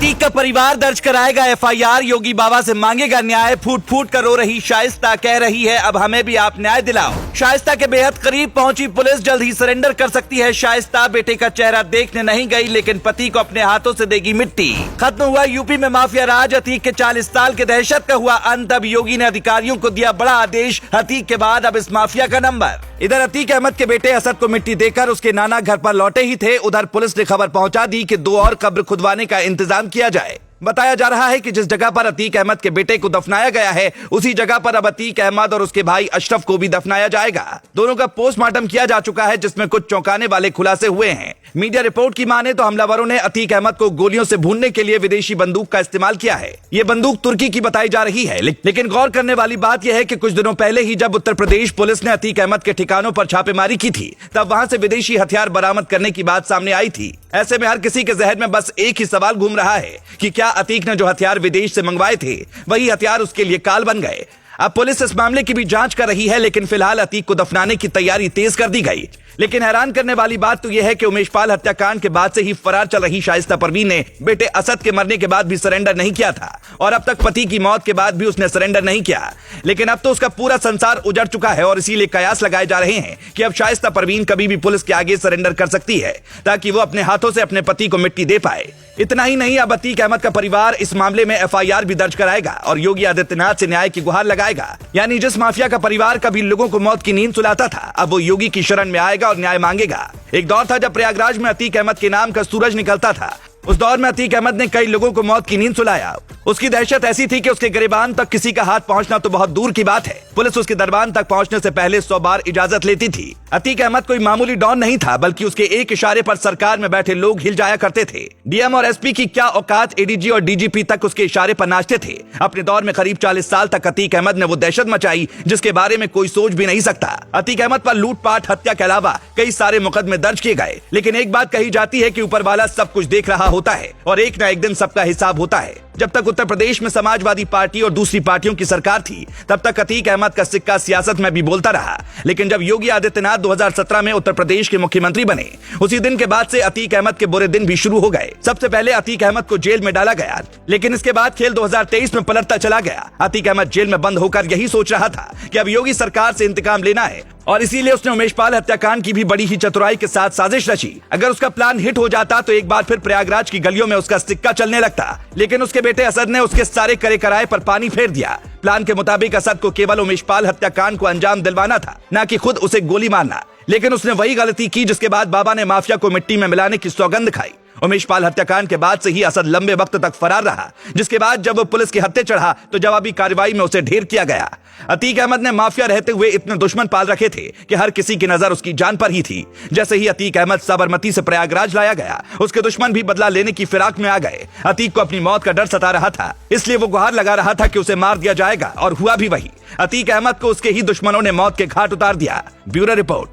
अतीक का परिवार दर्ज कराएगा एफआईआर, योगी बाबा से मांगेगा न्याय। फूट फूट कर रो रही शाइस्ता कह रही है अब हमें भी आप न्याय दिलाओ। शाइस्ता के बेहद करीब पहुंची पुलिस, जल्द ही सरेंडर कर सकती है शाइस्ता। बेटे का चेहरा देखने नहीं गई लेकिन पति को अपने हाथों से देगी मिट्टी। खत्म हुआ यूपी में माफिया राज, अतीक के 40 साल के दहशत का हुआ अंत। अब योगी ने अधिकारियों को दिया बड़ा आदेश, अतीक के बाद अब इस माफिया का नंबर। इधर अतीक अहमद के बेटे असद को मिट्टी देकर उसके नाना घर पर लौटे ही थे। उधर पुलिस ने खबर पहुंचा दी कि 2 और कब्र खुदवाने का इंतजाम किया जाए। बताया जा रहा है कि जिस जगह पर अतीक अहमद के बेटे को दफनाया गया है उसी जगह पर अब अतीक अहमद और उसके भाई अशरफ को भी दफनाया जाएगा। दोनों का पोस्टमार्टम किया जा चुका है जिसमें कुछ चौंकाने वाले खुलासे हुए हैं। मीडिया रिपोर्ट की माने तो हमलावरों ने अतीक अहमद को गोलियों से भूनने के लिए विदेशी बंदूक का इस्तेमाल किया है। ये बंदूक तुर्की की बताई जा रही है, लेकिन गौर करने वाली बात यह है कि कुछ दिनों पहले ही जब उत्तर प्रदेश पुलिस ने अतीक अहमद के ठिकानों पर छापेमारी की थी तब वहां से विदेशी हथियार बरामद करने की बात सामने आई थी। ऐसे में हर किसी के जहन में बस एक ही सवाल घूम रहा है कि क्या अतीक ने जो हथियार विदेश से मंगवाए थे वही हथियार उसके लिए काल बन गए। अब पुलिस इस मामले की भी जांच कर रही है, लेकिन फिलहाल अतीक को दफनाने की तैयारी तेज कर दी गई। लेकिन हैरान करने वाली बात तो यह है कि उमेश पाल हत्याकांड के बाद से ही फरार चल रही शाइस्ता परवीन ने बेटे असद के मरने के बाद भी सरेंडर नहीं किया था और अब तक पति की मौत के बाद भी उसने सरेंडर नहीं किया। लेकिन अब तो उसका पूरा संसार उजड़ चुका है और इसीलिए कयास लगाए जा रहे हैं कि अब शाइस्ता परवीन कभी भी पुलिस के आगे सरेंडर कर सकती है ताकि वो अपने हाथों से अपने पति को मिट्टी दे पाए। इतना ही नहीं, अब अतीक अहमद का परिवार इस मामले में एफआईआर भी दर्ज कराएगा और योगी आदित्यनाथ से न्याय की गुहार लगाएगा। यानी जिस माफिया का परिवार कभी लोगों को मौत की नींद सुलाता था अब वो योगी की शरण में आएगा और न्याय मांगेगा। एक दौर था जब प्रयागराज में अतीक अहमद के नाम का सूरज निकलता था। उस दौर में अतीक अहमद ने कई लोगों को मौत की नींद सुलाया। उसकी दहशत ऐसी थी कि उसके गिरेबान तक किसी का हाथ पहुंचना तो बहुत दूर की बात है। पुलिस उसके दरबान तक पहुंचने से पहले 100 बार इजाजत लेती थी। अतीक अहमद कोई मामूली डॉन नहीं था, बल्कि उसके एक इशारे पर सरकार में बैठे लोग हिल जाया करते थे। डीएम और एसपी की क्या औकात, एडीजी और डीजीपी तक उसके इशारे पर नाचते थे। अपने दौर में करीब 40 साल तक अतीक अहमद ने वो दहशत मचाई जिसके बारे में कोई सोच भी नहीं सकता। अतीक अहमद पर लूटपाट, हत्या के अलावा कई सारे मुकदमे दर्ज किए गए। लेकिन एक बात कही जाती है कि ऊपर वाला सब कुछ देख रहा होता है और एक न एक दिन सबका हिसाब होता है। जब तक उत्तर प्रदेश में समाजवादी पार्टी और दूसरी पार्टियों की सरकार थी तब तक अतीक अहमद का सिक्का सियासत में भी बोलता रहा। लेकिन जब योगी आदित्यनाथ 2017 में उत्तर प्रदेश के मुख्यमंत्री बने उसी दिन के बाद से अतीक अहमद के बुरे दिन भी शुरू हो गए। सबसे पहले अतीक अहमद को जेल में डाला गया, लेकिन इसके बाद खेल 2023 में पलटता चला गया। अतीक अहमद जेल में बंद होकर यही सोच रहा था कि अब योगी सरकार से इंतकाम लेना है और इसीलिए उसने उमेश पाल हत्याकांड की भी बड़ी ही चतुराई के साथ साजिश रची। अगर उसका प्लान हिट हो जाता तो एक बार फिर प्रयागराज की गलियों में उसका सिक्का चलने लगता, लेकिन उसके बेटे असद ने उसके सारे करे कराए पर पानी फेर दिया। प्लान के मुताबिक असद को केवल उमेश पाल हत्याकांड को अंजाम दिलवाना था, न कि खुद उसे गोली मारना। लेकिन उसने वही गलती की जिसके बाद बाबा ने माफिया को मिट्टी में मिलाने की सौगंध खाई। उमेश पाल हत्याकांड के बाद से ही असद लंबे वक्त तक फरार रहा, जिसके बाद जब वो पुलिस के हत्थे चढ़ा तो जवाबी कार्रवाई में उसे ढेर किया गया। अतीक अहमद ने माफिया रहते हुए इतने दुश्मन पाल रखे थे कि हर किसी की नजर उसकी जान पर ही थी। जैसे ही अतीक अहमद साबरमती से प्रयागराज लाया गया उसके दुश्मन भी बदला लेने की फिराक में आ गए। अतीक को अपनी मौत का डर सता रहा था, इसलिए वो गुहार लगा रहा था कि उसे मार दिया जाएगा और हुआ भी वही। अतीक अहमद को उसके ही दुश्मनों ने मौत के घाट उतार दिया। Bureau report.